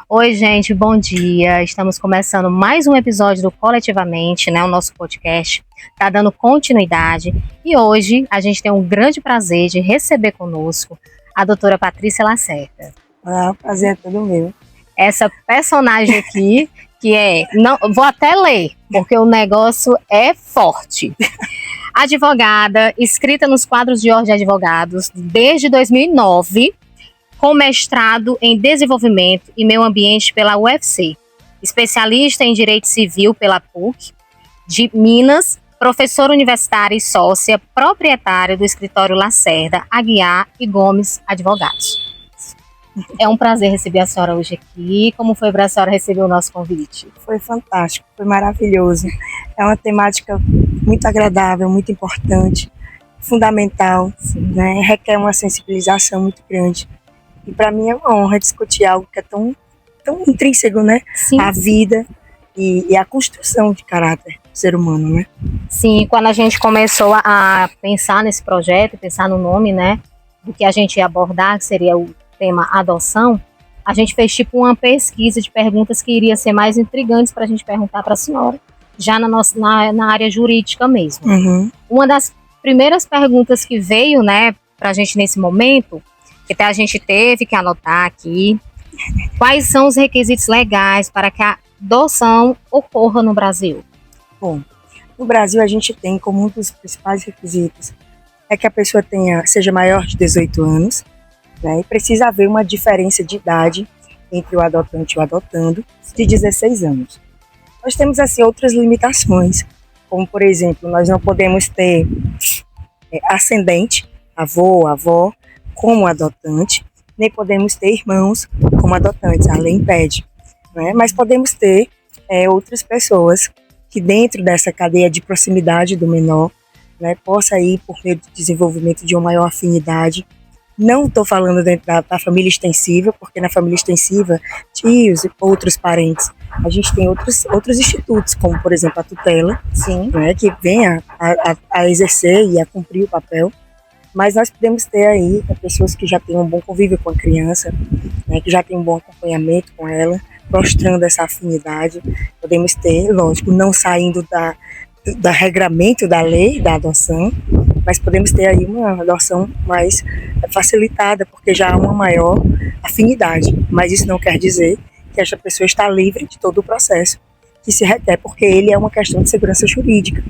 Oi, gente, bom dia. Estamos começando mais um episódio do Coletivamente, né? O nosso podcast está dando continuidade. E hoje a gente tem um grande prazer de receber conosco a doutora Patrícia Lacerda. Ah, o prazer é todo meu. Essa personagem aqui, que não, vou até ler, porque o negócio é forte. Advogada, inscrita nos quadros de ordem de advogados desde 2009, com mestrado em Desenvolvimento e Meio Ambiente pela UFC, especialista em Direito Civil pela PUC de Minas, professora universitária e sócia proprietária do escritório Lacerda, Aguiar e Gomes Advogados. É um prazer receber a senhora hoje aqui. Como foi para a senhora receber o nosso convite? Foi fantástico, foi maravilhoso. É uma temática muito agradável, muito importante, fundamental, né? Requer uma sensibilização muito grande. E para mim é uma honra discutir algo que é tão intrínseco, né? Sim. A vida e a construção de caráter do ser humano, né? Sim, quando a gente começou a pensar nesse projeto, pensar no nome, né? Do que a gente ia abordar, que seria o tema adoção, a gente fez tipo uma pesquisa de perguntas que iria ser mais intrigantes para a gente perguntar para a senhora, já na área jurídica mesmo. Uhum. Uma das primeiras perguntas que veio, né, para a gente nesse momento, que até a gente teve que anotar aqui, quais são os requisitos legais para que a adoção ocorra no Brasil? Bom, no Brasil a gente tem como um dos principais requisitos é que a pessoa seja maior de 18 anos, né, e precisa haver uma diferença de idade entre o adotante e o adotando de 16 anos. Nós temos assim outras limitações, como por exemplo, nós não podemos ter ascendente, avô, avó, como adotante, nem podemos ter irmãos como adotantes, a lei impede, né? Mas podemos ter outras pessoas que dentro dessa cadeia de proximidade do menor, né, possa ir por meio do desenvolvimento de uma maior afinidade. Não estou falando dentro da família extensiva, porque na família extensiva, tios e outros parentes, a gente tem outros institutos, como por exemplo a tutela, Sim. né, que vem a exercer e a cumprir o papel. Mas nós podemos ter aí pessoas que já têm um bom convívio com a criança, né, que já têm um bom acompanhamento com ela, mostrando essa afinidade. Podemos ter, lógico, não saindo da regramento da lei da adoção, mas podemos ter aí uma adoção mais facilitada, porque já há uma maior afinidade. Mas isso não quer dizer que essa pessoa está livre de todo o processo que se requer, porque ele é uma questão de segurança jurídica,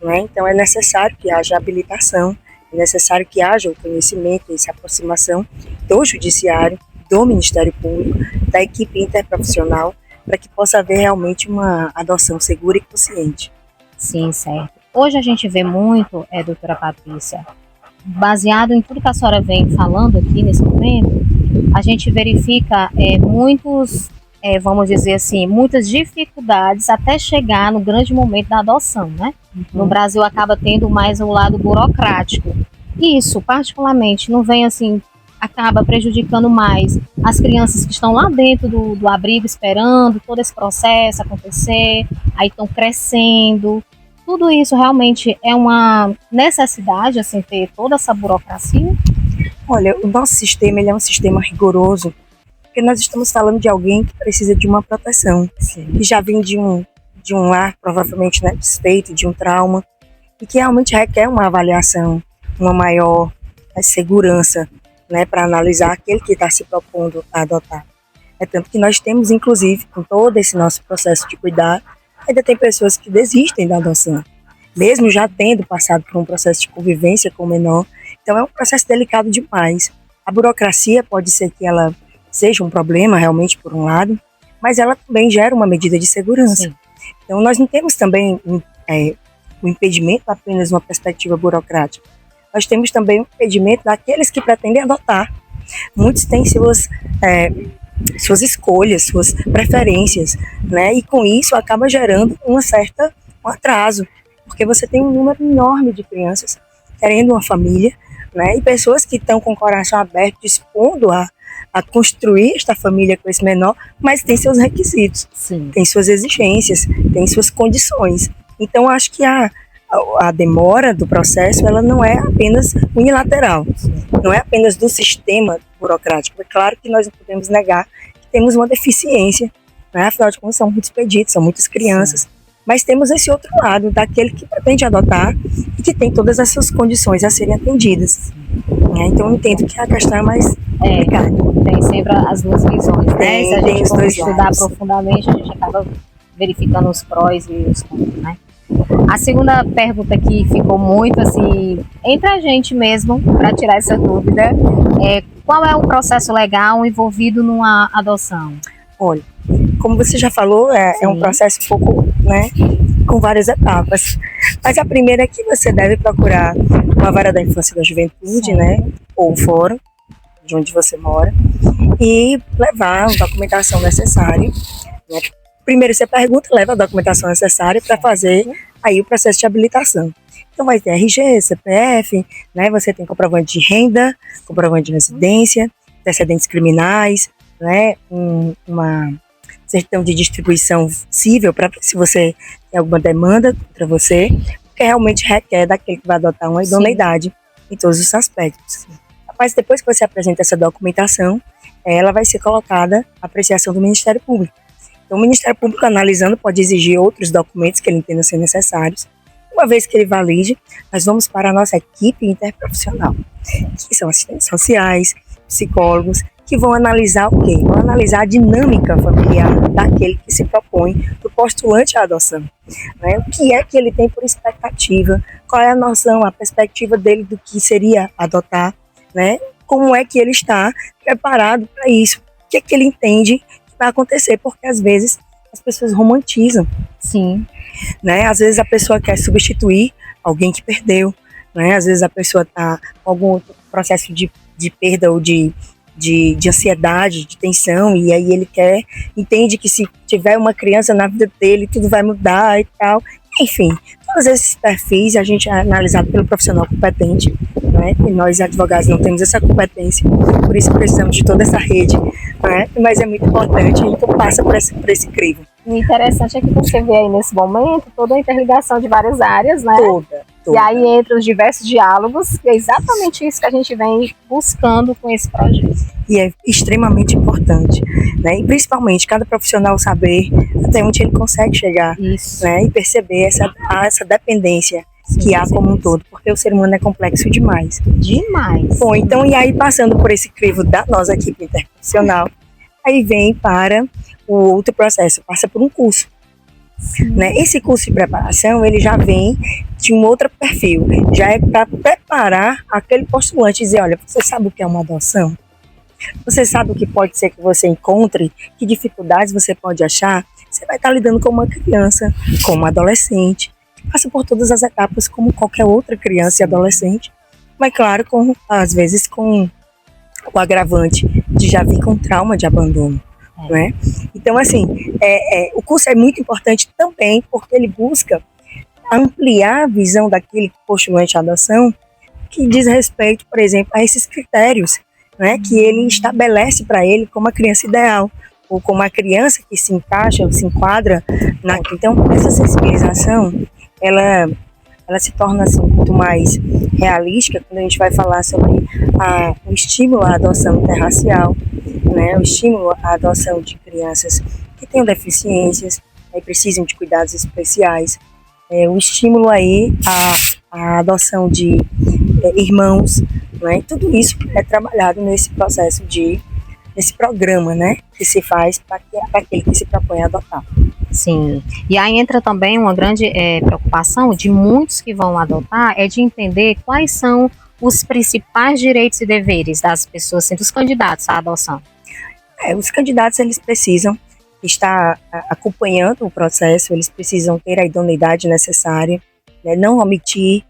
né? Então é necessário que haja habilitação, é necessário que haja o conhecimento e essa aproximação do judiciário, do Ministério Público, da equipe interprofissional, para que possa haver realmente uma adoção segura e consciente. Sim, certo. Hoje a gente vê muito, doutora Patrícia, baseado em tudo que a senhora vem falando aqui nesse momento, a gente verifica vamos dizer assim, muitas dificuldades até chegar no grande momento da adoção, né? Uhum. No Brasil acaba tendo mais o lado burocrático. Isso, particularmente, não vem assim, acaba prejudicando mais as crianças que estão lá dentro do abrigo esperando todo esse processo acontecer, aí estão crescendo. Tudo isso realmente é uma necessidade, assim, ter toda essa burocracia? Olha, o nosso sistema ele é um sistema rigoroso, porque nós estamos falando de alguém que precisa de uma proteção, que já vem de um lar, provavelmente, né, desfeito, de um trauma, e que realmente requer uma avaliação, uma maior segurança, né, para analisar aquele que está se propondo a adotar. É tanto que nós temos, inclusive, com todo esse nosso processo de cuidar, ainda tem pessoas que desistem da adoção, mesmo já tendo passado por um processo de convivência com o menor. Então é um processo delicado demais. A burocracia pode ser que ela seja um problema realmente por um lado, mas ela também gera uma medida de segurança. Sim. Então nós não temos também o impedimento apenas uma perspectiva burocrática. Nós temos também o impedimento daqueles que pretendem adotar. Muitos têm suas escolhas, suas preferências, né? E com isso acaba gerando um atraso, porque você tem um número enorme de crianças querendo uma família, né? E pessoas que estão com o coração aberto, dispondo a construir esta família com esse menor, mas tem seus requisitos, sim, tem suas exigências, tem suas condições. Então acho que a demora do processo, ela não é apenas unilateral, não é apenas do sistema burocrático. É claro que nós não podemos negar que temos uma deficiência, né? Afinal de contas, são muitos pedidos, são muitas crianças. Sim. Mas temos esse outro lado, daquele que pretende adotar e que tem todas essas condições a serem atendidas. Então, eu entendo que a questão é mais complicada. Tem sempre as duas visões, né? Se a gente for estudar profundamente, a gente acaba verificando os prós e os contras, né? A segunda pergunta que ficou muito assim, entre a gente mesmo, para tirar essa dúvida, é qual é o processo legal envolvido numa adoção? Olha, como você já falou, é um processo um pouco, né, com várias etapas. Mas a primeira é que você deve procurar uma vara da infância e da juventude, né, ou o fórum, de onde você mora, e levar a documentação necessária, né. Primeiro você pergunta, leva a documentação necessária para fazer aí o processo de habilitação. Então vai ter RG, CPF, né? Você tem comprovante de renda, comprovante de residência, antecedentes criminais, né? Uma certidão de distribuição cível para ver se você tem alguma demanda contra você, porque realmente requer daquele que vai adotar uma idoneidade em todos os aspectos. Mas depois que você apresenta essa documentação, ela vai ser colocada à apreciação do Ministério Público. Então, o Ministério Público, analisando, pode exigir outros documentos que ele entenda ser necessários. Uma vez que ele valide, nós vamos para a nossa equipe interprofissional, que são assistentes sociais, psicólogos, que vão analisar o quê? Vão analisar a dinâmica familiar daquele que se propõe, do postulante à adoção. Né? O que é que ele tem por expectativa, qual é a noção, a perspectiva dele do que seria adotar, né? Como é que ele está preparado para isso, o que é que ele entende vai acontecer, porque às vezes as pessoas romantizam. Sim. Né? Às vezes a pessoa quer substituir alguém que perdeu, né? Às vezes a pessoa está com algum outro processo de perda ou de ansiedade, de tensão, e aí ele entende que se tiver uma criança na vida dele, tudo vai mudar e tal. Enfim, todos esses perfis a gente é analisado pelo profissional competente, né? E nós advogados não temos essa competência, por isso precisamos de toda essa rede, né? Mas é muito importante, então passa por esse crivo. O interessante é que você vê aí nesse momento toda a interligação de várias áreas, né? Toda. E aí entre os diversos diálogos, é exatamente isso que a gente vem buscando com esse projeto. E é extremamente importante, né? E principalmente cada profissional saber até onde ele consegue chegar, né? E perceber essa dependência que há como um todo, porque o ser humano é complexo demais. Demais. Bom, então, e aí passando por esse crivo da nossa equipe interprofissional, aí vem para o outro processo, passa por um curso. Né? Esse curso de preparação, ele já vem de um outro perfil, já é para preparar aquele postulante e dizer, olha, você sabe o que é uma adoção? Você sabe o que pode ser que você encontre, que dificuldades você pode achar? Você vai estar lidando com uma criança, com uma adolescente, que passa por todas as etapas como qualquer outra criança e adolescente, mas claro, às vezes com o agravante de já vir com trauma de abandono. Né? Então, assim, o curso é muito importante também porque ele busca ampliar a visão daquele postulante à adoção que diz respeito, por exemplo, a esses critérios, né, que ele estabelece para ele como a criança ideal ou como a criança que se encaixa ou se enquadra naquilo. Então, essa sensibilização, ela se torna assim, muito mais realística quando a gente vai falar sobre o estímulo à adoção interracial, né, o estímulo à adoção de crianças que tenham deficiências e precisam de cuidados especiais, o estímulo aí à adoção de irmãos, né, tudo isso é trabalhado nesse processo nesse programa, né, que se faz para aquele que se propõe a adotar. Sim, e aí entra também uma grande preocupação de muitos que vão adotar, é de entender quais são os principais direitos e deveres das pessoas, assim, dos candidatos à adoção. Os candidatos, eles precisam estar acompanhando o processo, eles precisam ter a idoneidade necessária, né, não omitir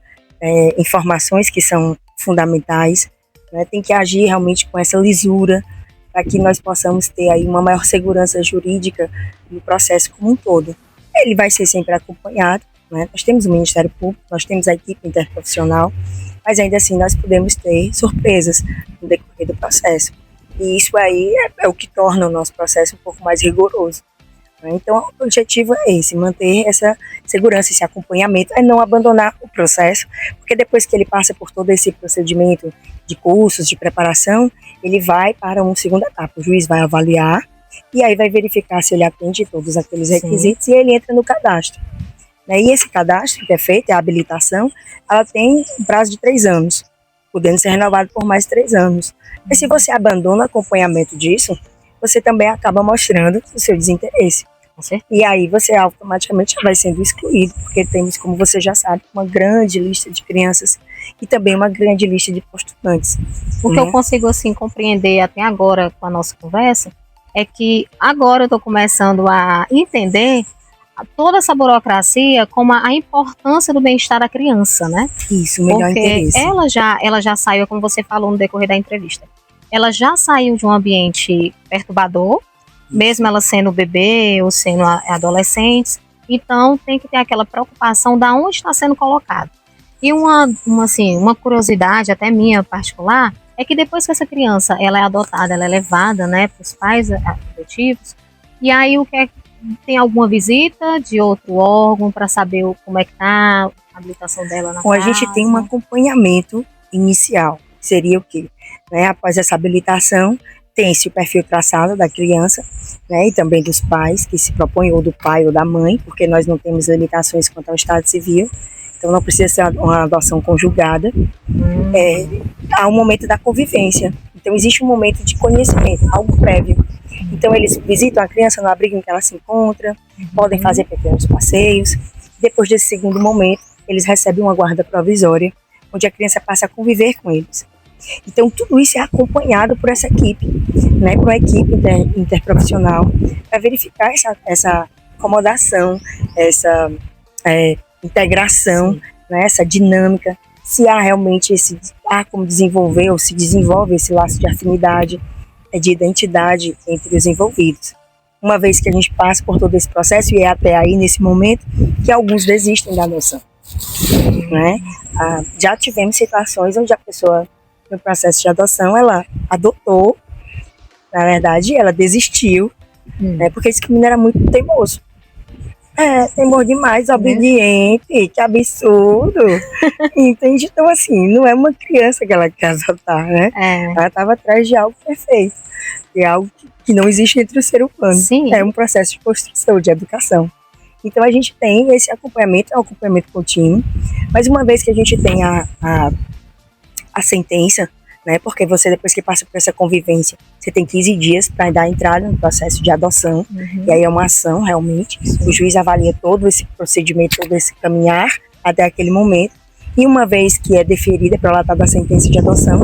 informações que são fundamentais, né, tem que agir realmente com essa lisura, para que nós possamos ter aí uma maior segurança jurídica no processo como um todo. Ele vai ser sempre acompanhado, né? Nós temos o Ministério Público, nós temos a equipe interprofissional, mas ainda assim nós podemos ter surpresas no decorrer do processo. E isso aí é o que torna o nosso processo um pouco mais rigoroso. Né? Então, o objetivo é esse, manter essa segurança, esse acompanhamento, é não abandonar o processo, porque depois que ele passa por todo esse procedimento de cursos, de preparação, ele vai para uma segunda etapa. O juiz vai avaliar e aí vai verificar se ele atende todos aqueles requisitos e ele entra no cadastro. E esse cadastro que é feito, a habilitação, ela tem um prazo de 3 anos, podendo ser renovado por mais 3 anos. Mas se você abandona o acompanhamento disso, você também acaba mostrando o seu desinteresse. E aí você automaticamente vai sendo excluído, porque temos, como você já sabe, uma grande lista de crianças e também uma grande lista de postulantes. O que eu consigo assim compreender até agora com a nossa conversa é que agora eu estou começando a entender toda essa burocracia como a importância do bem-estar da criança, né? Isso, melhor interesse. Ela já saiu, como você falou no decorrer da entrevista, ela já saiu de um ambiente perturbador, mesmo ela sendo bebê ou sendo adolescente, então tem que ter aquela preocupação de onde está sendo colocado. E uma curiosidade até minha particular é que depois que essa criança ela é adotada, ela é levada, né, para os pais adotivos, e aí tem alguma visita de outro órgão para saber como é que está a habilitação dela na casa? A gente tem um acompanhamento inicial, seria o quê? Após essa habilitação, tem-se o perfil traçado da criança, e também dos pais que se propõem, ou do pai ou da mãe, porque nós não temos limitações quanto ao estado civil, então não precisa ser uma adoção conjugada. Há um momento da convivência, então existe um momento de conhecimento, algo prévio. Então eles visitam a criança no abrigo em que ela se encontra, podem fazer pequenos passeios. Depois desse segundo momento, eles recebem uma guarda provisória, onde a criança passa a conviver com eles. Então tudo isso é acompanhado por essa equipe, por uma equipe interprofissional, para verificar essa acomodação, essa integração, essa dinâmica, se há realmente como desenvolver ou se desenvolve esse laço de afinidade, de identidade entre os envolvidos. Uma vez que a gente passa por todo esse processo, e é até aí nesse momento que alguns desistem da adoção. Já tivemos situações onde a pessoa, no processo de adoção, ela adotou, na verdade ela desistiu, porque esse menino era muito teimoso. Teimoso demais, obediente, que absurdo. Entende? Então, assim, não é uma criança que ela quer adotar, né? Ela estava atrás de algo perfeito, de algo que não existe entre o ser humano. Sim. É um processo de construção, de educação. Então, a gente tem esse acompanhamento, é um acompanhamento contínuo, mas uma vez que a gente tem a sentença, porque você, depois que passa por essa convivência, você tem 15 dias para dar entrada no processo de adoção, e aí é uma ação realmente. O juiz avalia todo esse procedimento, todo esse caminhar até aquele momento, e uma vez que é deferida pela relatada da sentença de adoção,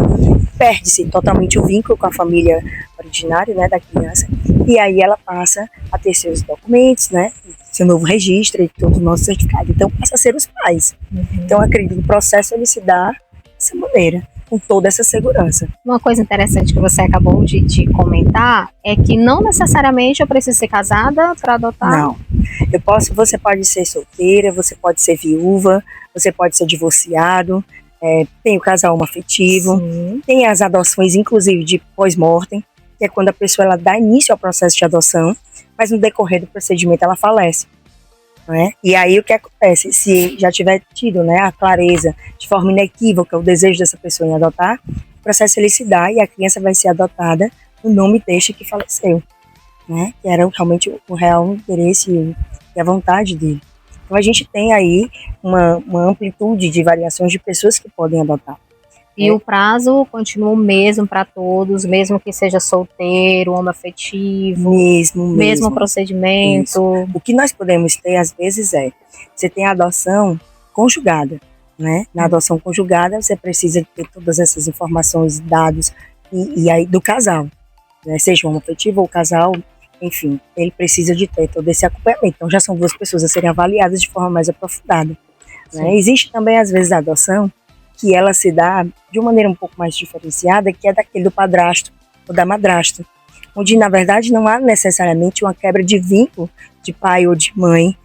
perde-se totalmente o vínculo com a família originária, da criança, e aí ela passa a ter seus documentos, seu novo registro e todo o nosso certificado, então passa a ser os pais. Então acredito que o processo ele se dá dessa maneira, com toda essa segurança. Uma coisa interessante que você acabou de comentar é que não necessariamente eu preciso ser casada para adotar. Não. Você pode ser solteira, você pode ser viúva, você pode ser divorciado, tem o casal homoafetivo, tem as adoções, inclusive, de pós-mortem, que é quando a pessoa ela dá início ao processo de adoção, mas no decorrer do procedimento ela falece. E aí o que acontece? Se já tiver tido a clareza de forma inequívoca o desejo dessa pessoa em adotar, o processo ele se dá e a criança vai ser adotada no nome deste que faleceu, que era realmente o real interesse e a vontade dele. Então a gente tem aí uma amplitude de variações de pessoas que podem adotar. E o prazo continua o mesmo para todos, mesmo que seja solteiro, homoafetivo, mesmo procedimento. Isso. O que nós podemos ter, às vezes, você tem a adoção conjugada, Na adoção conjugada, você precisa ter todas essas informações, dados, e aí do casal, Seja homoafetivo ou casal, enfim, ele precisa de ter todo esse acompanhamento. Então, já são 2 pessoas a serem avaliadas de forma mais aprofundada. Existe também, às vezes, a adoção que ela se dá de uma maneira um pouco mais diferenciada, que é daquele do padrasto ou da madrasta, onde, na verdade, não há necessariamente uma quebra de vínculo de pai ou de mãe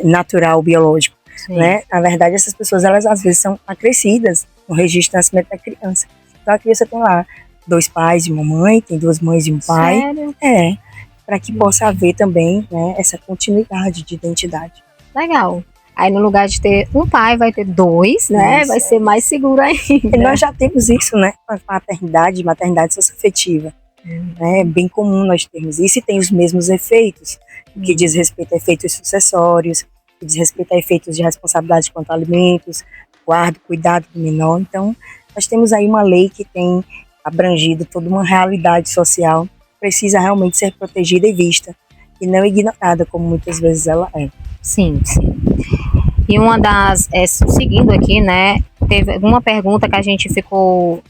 natural, biológico. Na verdade, essas pessoas, elas às vezes são acrescidas no registro de nascimento da criança. Então, a criança tem lá 2 pais e uma mãe, tem 2 mães e um pai. Sério? Para que possa haver também essa continuidade de identidade. Legal. Aí no lugar de ter um pai, vai ter 2, né? Vai ser mais seguro ainda. E nós já temos isso, com a maternidade socioafetiva. É bem comum nós termos isso e tem os mesmos efeitos, que diz respeito a efeitos sucessórios, que diz respeito a efeitos de responsabilidade quanto a alimentos, guarda, cuidado do menor. Então, nós temos aí uma lei que tem abrangido toda uma realidade social, precisa realmente ser protegida e vista, e não ignorada, como muitas vezes ela é. Sim, sim. E uma das, seguindo aqui, né, teve uma pergunta que a gente ficou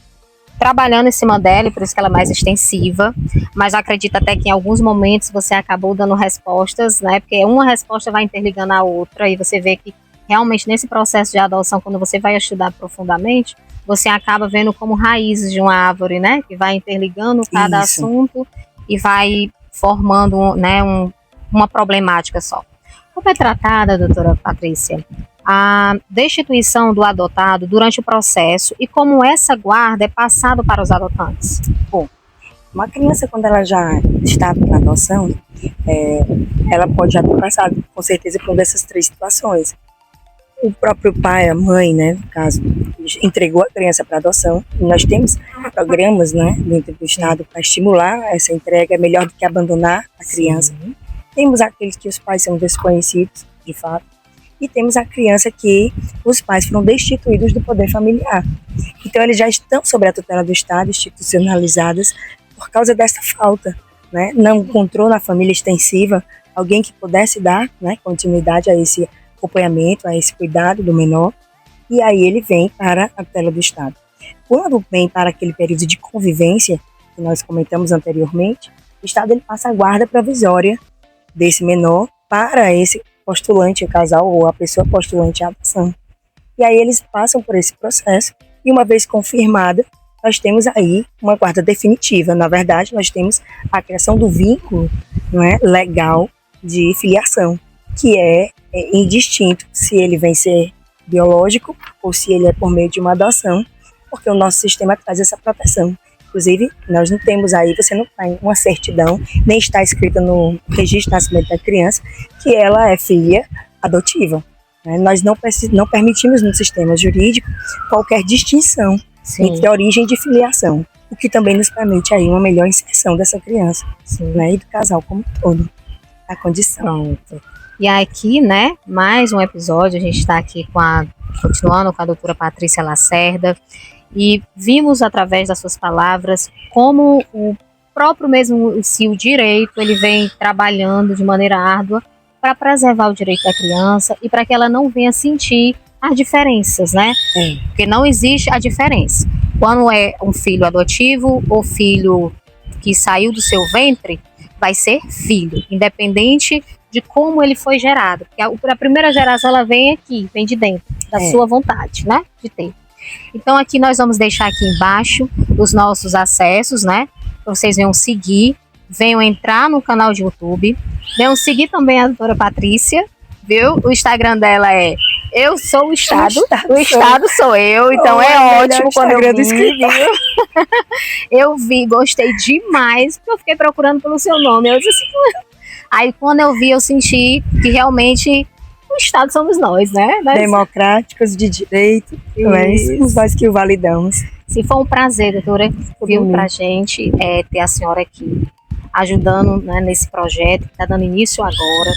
trabalhando em cima dela, e por isso que ela é mais extensiva, mas acredito até que em alguns momentos você acabou dando respostas, né, porque uma resposta vai interligando a outra, e você vê que realmente nesse processo de adoção, quando você vai estudar profundamente, você acaba vendo como raízes de uma árvore, né, que vai interligando cada Isso. assunto e vai formando, né, uma problemática só. Como é tratada, doutora Patrícia, a destituição do adotado durante o processo e como essa guarda é passada para os adotantes? Bom, uma criança, quando ela já está para adoção, ela pode já ter passado, com certeza, por uma dessas três situações. O próprio pai, a mãe, né, no caso, entregou a criança para adoção. E nós temos programas, né, dentro do Estado para estimular essa entrega, é melhor do que abandonar a criança. Sim. Temos aqueles que os pais são desconhecidos, de fato, e temos a criança que os pais foram destituídos do poder familiar. Então, eles já estão sob a tutela do Estado, institucionalizadas, por causa dessa falta, né? Não encontrou na família extensiva alguém que pudesse dar, né, continuidade a esse acompanhamento, a esse cuidado do menor, e aí ele vem para a tutela do Estado. Quando vem para aquele período de convivência, que nós comentamos anteriormente, o Estado ele passa a guarda provisória desse menor para esse postulante, o casal ou a pessoa postulante à adoção. E aí eles passam por esse processo e uma vez confirmada, nós temos aí uma guarda definitiva. Na verdade, nós temos a criação do vínculo, não é, legal de filiação, que é indistinto se ele vem ser biológico ou se ele é por meio de uma adoção, porque o nosso sistema traz essa proteção. Inclusive, nós não temos aí, você não tem uma certidão, nem está escrita no registro de nascimento da criança, que ela é filha adotiva. Né? Nós não permitimos no sistema jurídico qualquer distinção entre origem de filiação, o que também nos permite aí uma melhor inserção dessa criança, né? E do casal como um todo, a condição. Pronto. E aqui, né, mais um episódio, a gente está aqui continuando com a doutora Patrícia Lacerda, e vimos através das suas palavras como o próprio mesmo o direito, ele vem trabalhando de maneira árdua para preservar o direito da criança e para que ela não venha sentir as diferenças, né? Porque não existe a diferença. Quando é um filho adotivo ou filho que saiu do seu ventre, vai ser filho, independente de como ele foi gerado. Porque a primeira geração ela vem aqui, vem de dentro, da sua vontade, né? De ter. Então aqui nós vamos deixar aqui embaixo os nossos acessos, né? Para vocês venham seguir, venham entrar no canal de YouTube, venham seguir também a doutora Patrícia, viu? O Instagram dela é Eu Sou o Estado, o Estado sou eu, então é ótimo quando eu vi, eu vi, gostei demais, porque eu fiquei procurando pelo seu nome, eu disse assim, aí quando eu vi, eu senti que realmente o Estado somos nós, né? Democráticos, de direito, somos nós que o validamos. Se foi um prazer, doutora, viu, pra gente ter a senhora aqui, ajudando, né, nesse projeto que está dando início agora,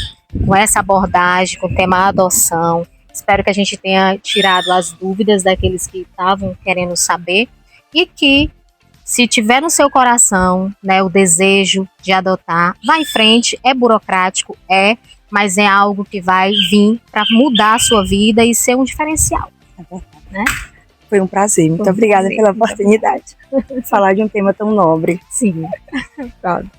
com essa abordagem, com o tema adoção. Espero que a gente tenha tirado as dúvidas daqueles que estavam querendo saber e que, se tiver no seu coração, né, o desejo de adotar, vá em frente, é burocrático, mas é algo que vai vir para mudar a sua vida e ser um diferencial. Né? Foi um prazer, muito obrigada pela oportunidade de falar de um tema tão nobre. Sim. Pronto.